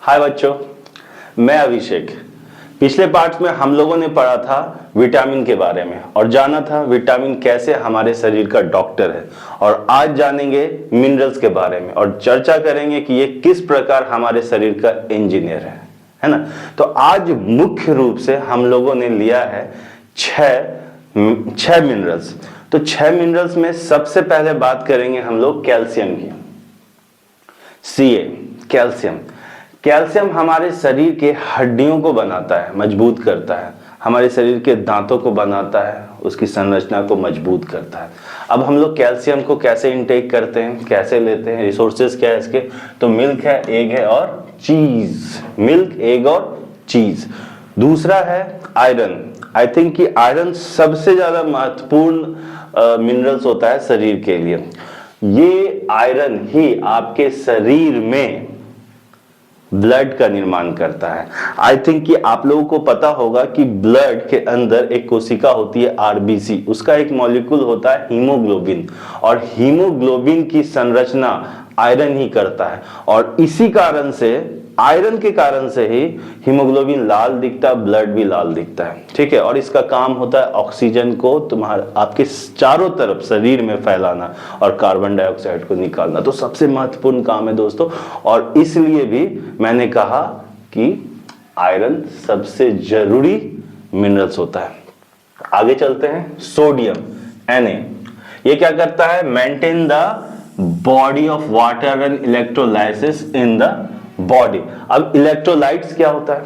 हाय बच्चों, मैं अभिषेक। पिछले पार्ट में हम लोगों ने पढ़ा था विटामिन के बारे में और जाना था विटामिन कैसे हमारे शरीर का डॉक्टर है। और आज जानेंगे मिनरल्स के बारे में और चर्चा करेंगे कि ये किस प्रकार हमारे शरीर का इंजीनियर है ना। तो आज मुख्य रूप से हम लोगों ने लिया है छह मिनरल्स। तो 6 मिनरल्स में सबसे पहले बात करेंगे हम लोग कैल्शियम की। Ca calcium. कैल्शियम हमारे शरीर के हड्डियों को बनाता है, मजबूत करता है, हमारे शरीर के दांतों को बनाता है, उसकी संरचना को मजबूत करता है। अब हम लोग कैल्शियम को कैसे इनटेक करते हैं, कैसे लेते हैं, रिसोर्सेज क्या है इसके? तो मिल्क है, एग है और चीज। मिल्क, एग और चीज। दूसरा है आयरन। आई थिंक कि आयरन सबसे ज्यादा महत्वपूर्ण मिनरल्स होता है शरीर के लिए। ये आयरन ही आपके शरीर में ब्लड का निर्माण करता है। आई थिंक कि आप लोगों को पता होगा कि ब्लड के अंदर एक कोशिका होती है आरबीसी, उसका एक मॉलिक्यूल होता है हीमोग्लोबिन, और हीमोग्लोबिन की संरचना आयरन ही करता है। और इसी कारण से, आयरन के कारण से ही हीमोग्लोबिन लाल दिखता है, ब्लड भी लाल दिखता है, ठीक है। और इसका काम होता है ऑक्सीजन को आपके चारों तरफ शरीर में फैलाना और कार्बन डाइऑक्साइड को निकालना। तो सबसे महत्वपूर्ण काम है दोस्तों, और इसलिए भी मैंने कहा कि आयरन सबसे जरूरी मिनरल्स होता है। आगे चलते हैं। सोडियम, Na, ये क्या करता है? Maintain the body of water and electrolysis in the body. अब इलेक्ट्रोलाइट्स क्या होता है?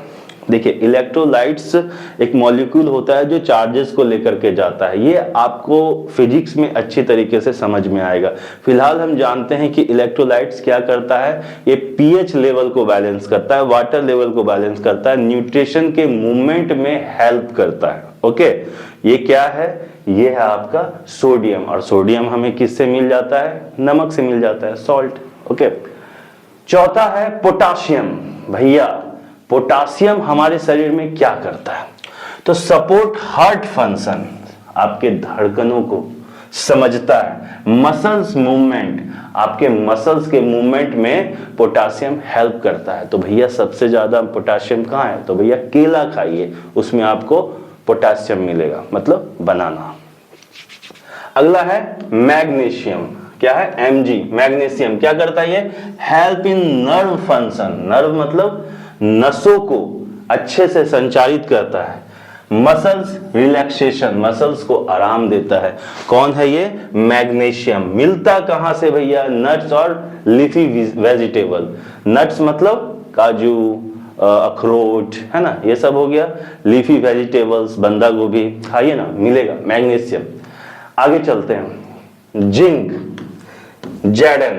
देखिए, इलेक्ट्रोलाइट्स एक मॉलिक्यूल होता है जो चार्जेस को लेकर के जाता है। ये आपको फिजिक्स में अच्छी तरीके से समझ में आएगा। फिलहाल हम जानते हैं कि इलेक्ट्रोलाइट्स क्या करता है। ये पीएच लेवल को बैलेंस करता है, वाटर लेवल को बैलेंस करता है, न्यूट्रिशन के मूवमेंट में हेल्प करता है। ओके, ये क्या है? ये है आपका सोडियम। और सोडियम हमें किससे मिल जाता है? नमक से मिल जाता है, सॉल्ट। ओके। चौथा है पोटाशियम। भैया, पोटाशियम हमारे शरीर में क्या करता है? तो सपोर्ट हार्ट फंक्शन, आपके धड़कनों को समझता है। मसल्स मूवमेंट, आपके मसल्स के मूवमेंट में पोटाशियम हेल्प करता है। तो भैया सबसे ज्यादा पोटाशियम कहाँ है? तो भैया केला खाइए, उसमें आपको पोटाशियम मिलेगा, मतलब बनाना। अगला है मैग्नीशियम। क्या है? Mg, magnesium. क्या करता है ये? Help in nerve function. Nerve मतलब नसों को अच्छे से संचालित करता है। मसल्स रिलैक्सेशन, मसल्स को आराम देता है। कौन है ये? मैग्नीशियम। मिलता कहां से भैया? नट्स और लीफी वेजिटेबल। नट्स मतलब काजू, अखरोट, है ना, ये सब हो गया। लीफी वेजिटेबल्स, बंदा गोभी खाइए ना, मिलेगा मैग्नीशियम। आगे चलते हैं। जिंक, Zn,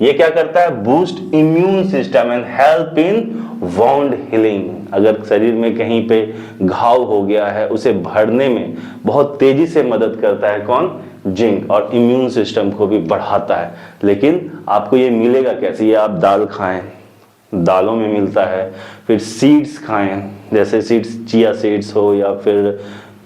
ये क्या करता है? Boost immune system and help in wound healing. अगर शरीर में कहीं पे घाव हो गया है, उसे भरने में बहुत तेजी से मदद करता है। कौन? जिंक। और इम्यून सिस्टम को भी बढ़ाता है। लेकिन आपको ये मिलेगा कैसे? ये आप दाल खाएं, दालों में मिलता है। फिर सीड्स खाएं, जैसे सीड्स, चिया सीड्स हो, या फिर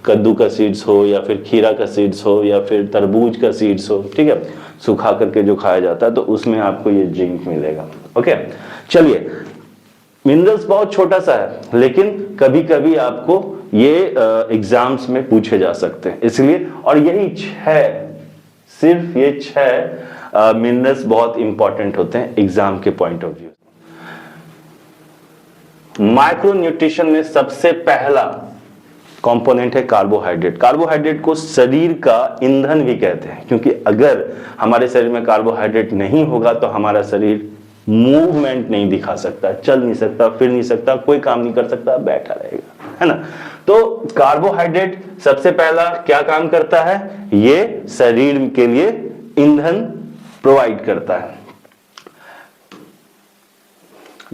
कद्दू का सीड्स हो, या फिर खीरा का सीड्स हो, या फिर तरबूज का सीड्स हो, ठीक है, सुखा करके जो खाया जाता है, तो उसमें आपको ये जिंक मिलेगा। ओके, चलिए। मिनरल्स बहुत छोटा सा है, लेकिन कभी कभी आपको ये एग्जाम्स में पूछे जा सकते हैं, इसलिए। और यही सिर्फ ये 6 मिनरल्स बहुत इंपॉर्टेंट होते हैं एग्जाम के point of view. Micro nutrition में सबसे पहला कंपोनेंट है कार्बोहाइड्रेट। कार्बोहाइड्रेट को शरीर का ईंधन भी कहते हैं, क्योंकि अगर हमारे शरीर में कार्बोहाइड्रेट नहीं होगा तो हमारा शरीर मूवमेंट नहीं दिखा सकता, चल नहीं सकता, फिर नहीं सकता, कोई काम नहीं कर सकता, बैठा रहेगा, है ना। तो कार्बोहाइड्रेट सबसे पहला क्या काम करता है? ये शरीर के लिए ईंधन प्रोवाइड करता है।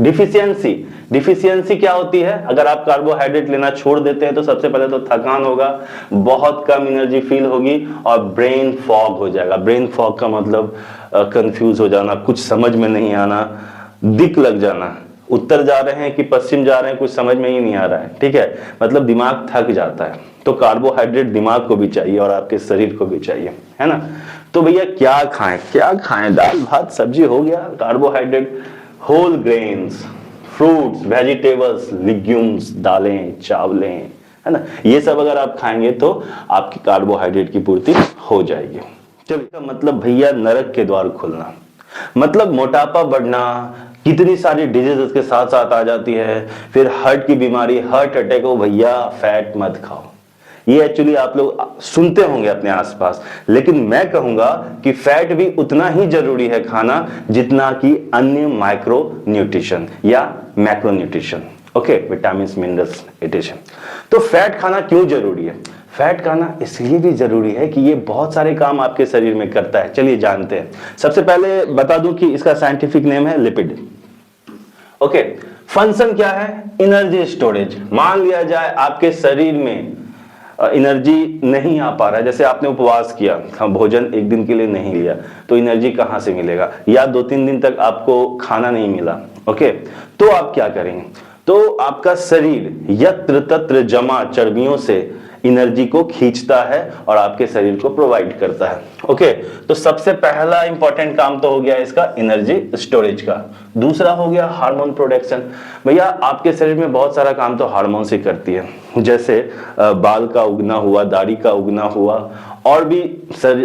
डिफिशियंसी क्या होती है? अगर आप कार्बोहाइड्रेट लेना छोड़ देते हैं तो सबसे पहले तो थकान होगा, बहुत कम एनर्जी फील होगी और ब्रेन फॉग हो जाएगा। ब्रेन फॉग का मतलब कंफ्यूज हो जाना, कुछ समझ में नहीं आना, दिक लग जाना, उत्तर जा रहे हैं कि पश्चिम जा रहे हैं, कुछ समझ में ही नहीं आ रहा है, ठीक है, मतलब दिमाग थक जाता है। तो कार्बोहाइड्रेट दिमाग को भी चाहिए और आपके शरीर को भी चाहिए, है ना। तो भैया क्या खाएं? दाल भात सब्जी हो गया, carbohydrate. Whole grains, fruits, vegetables, legumes, दालें, चावलें, है ना, ये सब अगर आप खाएंगे तो आपकी कार्बोहाइड्रेट की पूर्ति हो जाएगी। चलिए, मतलब भैया नरक के द्वार खुलना, मतलब मोटापा बढ़ना, कितनी सारी डिजीज उसके साथ साथ आ जाती है, फिर हार्ट की बीमारी, हार्ट अटैक हो, भैया फैट मत खाओ। ये एक्चुअली आप लोग सुनते होंगे अपने आसपास, लेकिन मैं कहूंगा कि फैट भी उतना ही जरूरी है खाना जितना कि अन्य माइक्रो न्यूट्रिशन या macro nutrition, okay, vitamin, minerals, addition. तो फैट खाना क्यों जरूरी है? फैट खाना इसलिए भी जरूरी है कि ये बहुत सारे काम आपके शरीर में करता है। चलिए जानते हैं। सबसे पहले बता दूं कि इसका साइंटिफिक नेम है लिपिड, ओके। फंक्शन क्या है? Energy storage. मान लिया जाए आपके शरीर में एनर्जी नहीं आ पा रहा है, जैसे आपने उपवास किया, भोजन एक दिन के लिए नहीं लिया, तो एनर्जी कहां से मिलेगा? या 2-3 दिन तक आपको खाना नहीं मिला, ओके, तो आप क्या करेंगे? तो आपका शरीर यत्र तत्र जमा चर्बियों से एनर्जी को खींचता है और आपके शरीर को प्रोवाइड करता है, ओके। तो सबसे पहला इंपॉर्टेंट काम तो हो गया इसका एनर्जी स्टोरेज का। दूसरा हो गया हार्मोन प्रोडक्शन। भैया आपके शरीर में बहुत सारा काम तो हार्मोन से करती है, जैसे बाल का उगना हुआ, दाढ़ी का उगना हुआ, और भी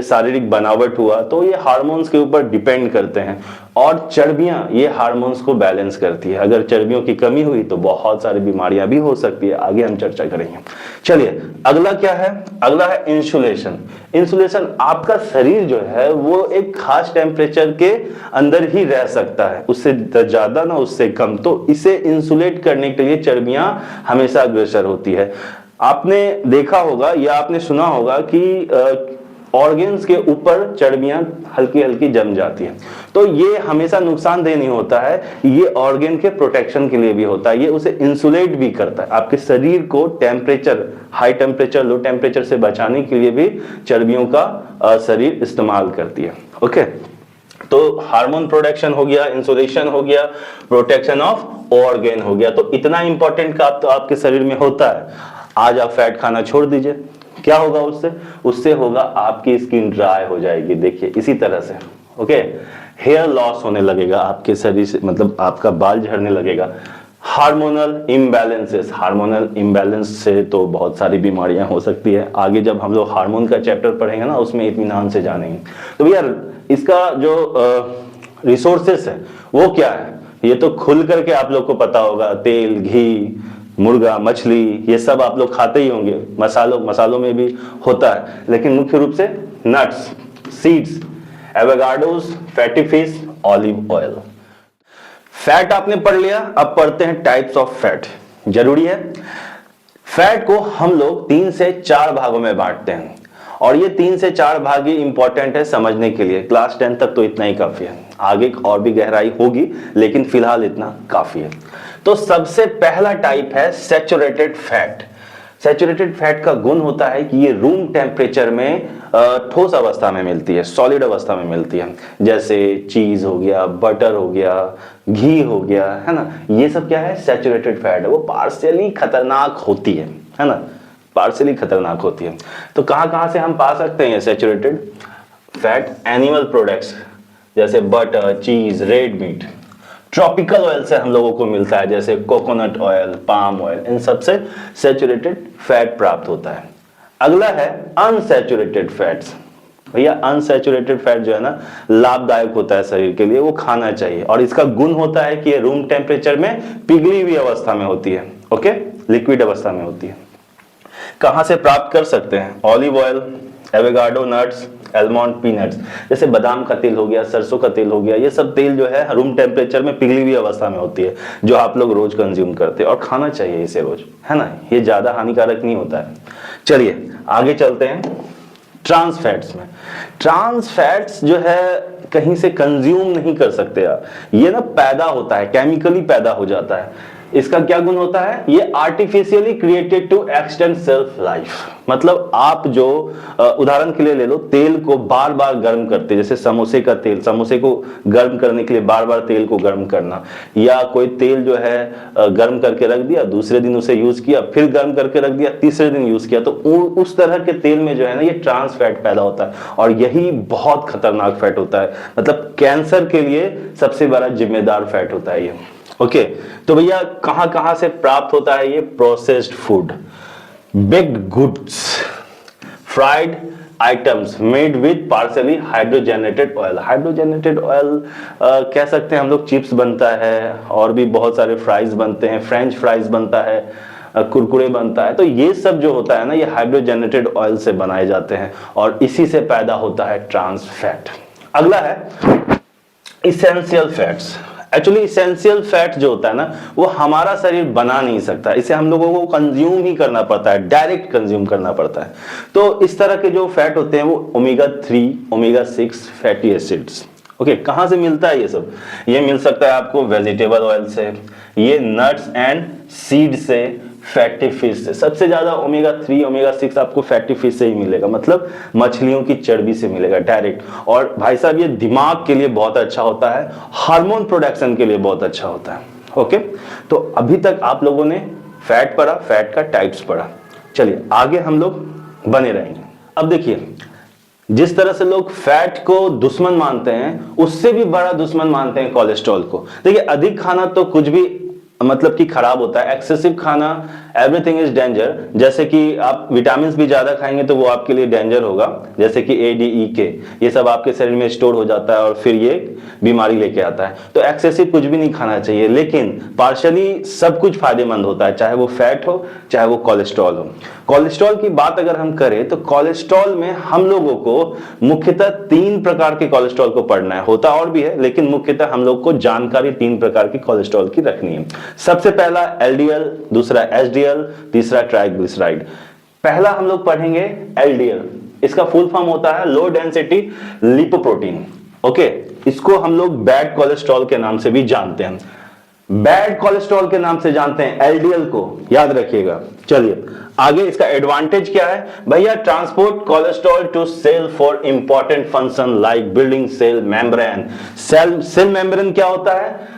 शारीरिक बनावट हुआ, तो ये हार्मोन्स के ऊपर डिपेंड करते हैं। और चर्बियां ये हार्मोन्स को बैलेंस करती है। अगर चर्बियों की कमी हुई तो बहुत सारी बीमारियां भी हो सकती है, आगे हम चर्चा करेंगे। चलिए, अगला क्या है? अगला है इंसुलेशन। इंसुलेशन, आपका शरीर जो है वो एक खास टेम्परेचर के अंदर ही रह सकता है, उससे ज्यादा ना उससे कम। तो इसे इंसुलेट करने के लिए चर्बियां हमेशा अग्रसर होती है। आपने देखा होगा या आपने सुना होगा कि ऑर्गन्स के ऊपर चर्बियां हल्की हल्की जम जाती हैं, तो ये हमेशा नुकसानदेह नहीं होता है, ये ऑर्गन के प्रोटेक्शन के लिए भी होता है, ये उसे इंसुलेट भी करता है। आपके शरीर को temperature, high temperature, low temperature से बचाने के लिए भी चर्बियों का शरीर इस्तेमाल करती है, ओके। तो हार्मोन प्रोडक्शन हो गया, इंसुलेशन हो गया, प्रोटेक्शन ऑफ ऑर्गन हो गया। तो इतना इंपॉर्टेंट काम तो आपके शरीर में होता है। आज आप फैट खाना छोड़ दीजिए, क्या होगा उससे? उससे होगा आपकी स्किन ड्राई हो जाएगी, देखिए इसी तरह से, ओके। हेयर लॉस होने लगेगा आपके शरीर से, मतलब आपका बाल झड़ने लगेगा। हार्मोनल इम्बैलेंसेस, हार्मोनल इम्बैलेंस से तो बहुत सारी बीमारियां हो सकती है। आगे जब हम लोग हार्मोन का चैप्टर पढ़ेंगे ना, उसमें इत्मीनान से जानेंगे। तो भैया इसका जो रिसोर्सेस है वो क्या है? ये तो खुल करके आप लोग को पता होगा, तेल, घी, मुर्गा, मछली, ये सब आप लोग खाते ही होंगे, मसालों में भी होता है, लेकिन मुख्य रूप से nuts, seeds, avocados, fatty fish, olive oil. Fat आपने पढ़ लिया, अब पढ़ते हैं टाइप्स ऑफ फैट। जरूरी है। फैट को हम लोग 3 से 4 भागों में बांटते हैं, और ये 3 से 4 भाग ही इंपॉर्टेंट है समझने के लिए। क्लास 10 तक तो इतना ही काफी है, आगे और भी गहराई होगी, लेकिन फिलहाल इतना काफी है। तो सबसे पहला टाइप है सैचुरेटेड फैट। सैचुरेटेड फैट का गुण होता है कि ये रूम टेम्परेचर में ठोस अवस्था में मिलती है, सॉलिड अवस्था में मिलती है। जैसे चीज हो गया, बटर हो गया, घी हो गया, है ना, ये सब क्या है? सैचुरेटेड फैट है। वो पार्शियली खतरनाक होती है ना, पार्शियली खतरनाक होती है। तो कहां से हम पा सकते हैं सैचुरेटेड फैट? एनिमल प्रोडक्ट्स जैसे बटर, चीज, रेड मीट। ट्रॉपिकल ऑयल से हम लोगों को मिलता है, जैसे कोकोनट ऑयल, पाम ऑयल, इन सब से सैचुरेटेड फैट प्राप्त होता है। अगला है अनसैचुरेटेड फैट्स। भैया अनसैचुरेटेड फैट जो है ना, लाभदायक होता है शरीर के लिए, वो खाना चाहिए, और इसका गुण होता है कि ये रूम टेम्परेचर में पिघली हुई अवस्था में होती है, ओके, लिक्विड अवस्था में होती है। कहां से प्राप्त कर सकते हैं? Olive oil, avocado nuts, almond, peanuts, जैसे बादाम का तेल हो गया, सरसों का तेल हो गया, ये सब तेल जो है रूम टेम्परेचर में पिघली हुई अवस्था में होती है, जो आप लोग रोज कंज्यूम करते हैं, और खाना चाहिए इसे रोज, है ना, ये ज्यादा हानिकारक नहीं होता है। चलिए आगे चलते हैं ट्रांस फैट्स में। ट्रांस फैट्स जो है कहीं से कंज्यूम नहीं कर सकते आप, ये ना पैदा होता है, केमिकली पैदा हो जाता है। इसका क्या गुण होता है? ये artificially created to extend shelf life. मतलब आप जो उदाहरण के लिए ले लो, तेल को बार बार गर्म करते, जैसे समोसे का तेल, समोसे को गर्म करने के लिए बार बार तेल को गर्म करना, या कोई तेल जो है गर्म करके रख दिया, दूसरे दिन उसे यूज किया, फिर गर्म करके रख दिया, तीसरे दिन यूज किया, तो उस तरह के तेल में जो है ना ये ट्रांस फैट पैदा होता है, और यही बहुत खतरनाक फैट होता है। मतलब कैंसर के लिए सबसे बड़ा जिम्मेदार फैट होता है ये, ओके, तो भैया कहां कहां से प्राप्त होता है ये processed food? Baked goods, fried items made with partially hydrogenated oil. Hydrogenated oil कह सकते हैं हम लोग, चिप्स बनता है और भी बहुत सारे फ्राइज बनते हैं, फ्रेंच फ्राइज बनता है, कुरकुरे बनता है। तो ये सब जो होता है ना, ये हाइड्रोजनेटेड ऑयल से बनाए जाते हैं और इसी से पैदा होता है ट्रांस फैट। अगला है essential fats. Actually essential fat जो होता है ना, वो हमारा शरीर बना नहीं सकता, इसे हम लोगों को कंज्यूम ही करना पड़ता है, डायरेक्ट कंज्यूम करना पड़ता है। तो इस तरह के जो फैट होते हैं वो omega 3, omega 6 fatty acids. Okay, कहां से मिलता है ये सब? ये मिल सकता है आपको वेजिटेबल ऑयल से, ये नट्स एंड सीड से, फैटी फिश से। सबसे ज्यादा ओमेगा 3, ओमेगा 6 आपको फैटी फिश से ही मिलेगा, मतलब मछलियों की चर्बी से मिलेगा डायरेक्ट। और भाई साहब ये दिमाग के लिए बहुत अच्छा होता है, हार्मोन प्रोडक्शन के लिए बहुत अच्छा होता है। ओके, तो अभी तक आप लोगों ने फैट पढ़ा, फैट का टाइप्स पढ़ा। चलिए आगे हम लोग बने रहेंगे। अब देखिए, जिस तरह से लोग फैट को दुश्मन मानते हैं, उससे भी बड़ा दुश्मन मानते हैं कोलेस्ट्रॉल को। देखिए, अधिक खाना तो कुछ भी मतलब कि खराब होता है, एक्सेसिव खाना एवरीथिंग इज डेंजर। जैसे कि आप विटामिन भी ज्यादा खाएंगे तो वो आपके लिए डेंजर होगा, जैसे कि ADE, ये सब आपके शरीर में स्टोर हो जाता है और फिर ये बीमारी लेके आता है। तो एक्सेसिव कुछ भी नहीं खाना चाहिए, लेकिन पार्शियली सब कुछ फायदेमंद होता है, चाहे वो फैट हो चाहे वो कोलेस्ट्रॉल हो। कोलेस्ट्रॉल की बात अगर हम करें तो कोलेस्ट्रॉल में हम लोगों को मुख्यतः 3 प्रकार के कोलेस्ट्रॉल को पढ़ना है, होता और भी है लेकिन मुख्यतः हम लोग को जानकारी 3 प्रकार की कोलेस्ट्रॉल की रखनी है। सबसे पहला LDL, दूसरा HDL, तीसरा ट्राइग्लिसराइड। पहला हम लोग पढ़ेंगे LDL, इसका फुल फॉर्म होता है लो डेंसिटी लिपोप्रोटीन। ओके, इसको हम लोग बैड कोलेस्ट्रॉल के नाम से भी जानते हैं, बैड कोलेस्ट्रॉल के नाम से जानते हैं LDL को, याद रखिएगा। चलिए आगे, इसका एडवांटेज क्या है भैया? Transport cholesterol to cell for important function like building cell membrane. Cell membrane क्या होता है?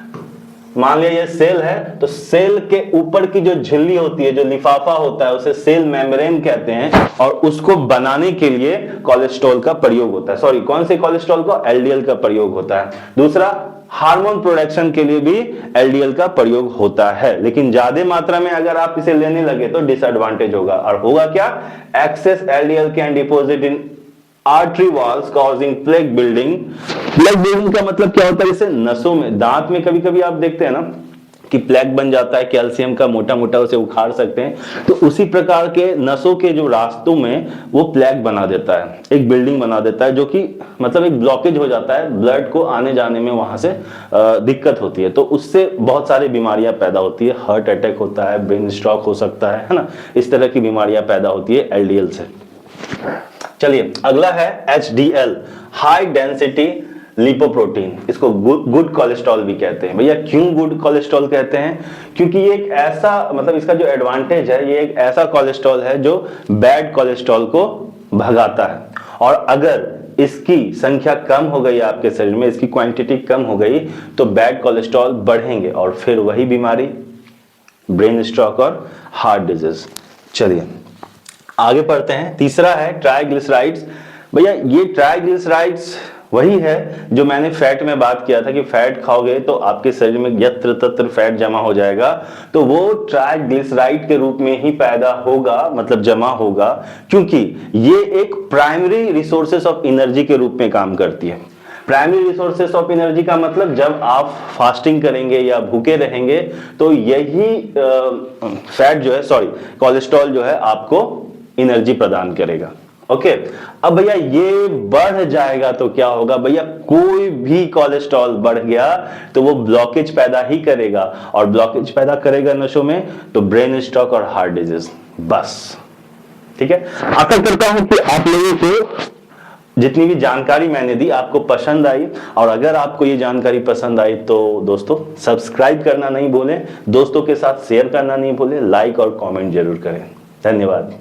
मान लिया ये सेल है, तो सेल के ऊपर की जो झिल्ली होती है, जो लिफाफा होता है, उसे सेल मेम्ब्रेन कहते हैं और उसको बनाने के लिए कोलेस्ट्रॉल का प्रयोग होता है। सॉरी, कौन से कोलेस्ट्रॉल को? LDL का प्रयोग होता है। दूसरा, हार्मोन प्रोडक्शन के लिए भी LDL का प्रयोग होता है, लेकिन ज्यादा मात्रा में अगर आप इसे लेने लगे तो डिसएडवांटेज होगा। और होगा क्या? Excess LDL can deposit in artery walls causing plaque building. Plaque building का मतलब क्या होता है? जैसे नसों में, दांत में कभी कभी आप देखते हैं ना कि प्लेग बन जाता है कैल्शियम का, मोटा मोटा, उसे उखाड़ सकते हैं। तो उसी प्रकार के नसों के जो रास्तों में वो प्लेग बना देता है, एक बिल्डिंग बना देता है, जो कि मतलब एक ब्लॉकेज हो जाता है, ब्लड को आने जाने में वहां से दिक्कत होती है। तो उससे बहुत सारी बीमारियां पैदा होती है, हार्ट अटैक होता है, ब्रेन स्ट्रोक हो सकता है ना, इस तरह की बीमारियां पैदा होती है LDL से। चलिए अगला है HDL, हाई डेंसिटी लिपोप्रोटीन। इसको गुड कोलेस्ट्रॉल भी कहते हैं। भैया क्यों गुड कोलेस्ट्रॉल कहते हैं? क्योंकि ये एक ऐसा, मतलब इसका जो एडवांटेज है, ये एक ऐसा कोलेस्ट्रॉल है जो बैड कोलेस्ट्रॉल को भगाता है। और अगर इसकी संख्या कम हो गई आपके शरीर में, इसकी क्वांटिटी कम हो गई, तो बैड कोलेस्ट्रॉल बढ़ेंगे और फिर वही बीमारी, ब्रेन स्ट्रोक और हार्ट डिजीज। चलिए आगे पढ़ते हैं। तीसरा है ट्राइग्लिसराइड्स। भैया ये ट्राइग्लिसराइड्स वही है जो मैंने फैट में बात किया था कि फैट खाओगे तो आपके शरीर में यत्र तत्र फैट जमा हो जाएगा, तो वो ट्राइग्लिसराइड के रूप में ही पैदा होगा, मतलब जमा होगा, क्योंकि ये एक प्राइमरी रिसोर्सेस ऑफ एनर्जी के रूप में काम करती है। प्राइमरी रिसोर्सेस ऑफ एनर्जी का मतलब जब आप फास्टिंग करेंगे या भूखे रहेंगे तो यही फैट जो है, सॉरी कोलेस्ट्रॉल जो है आपको एनर्जी प्रदान करेगा। ओके, अब भैया ये बढ़ जाएगा तो क्या होगा? भैया कोई भी कोलेस्ट्रॉल बढ़ गया तो वो ब्लॉकेज पैदा ही करेगा, और ब्लॉकेज पैदा करेगा नसों में तो ब्रेन स्ट्रोक और हार्ट डिजीज। बस ठीक है, आशा करता हूं कि आप लोगों को जितनी भी जानकारी मैंने दी आपको पसंद आई, और अगर आपको ये जानकारी पसंद आई तो दोस्तों सब्सक्राइब करना नहीं भूलें, दोस्तों के साथ शेयर करना नहीं भूलें, लाइक और कमेंट जरूर करें। धन्यवाद।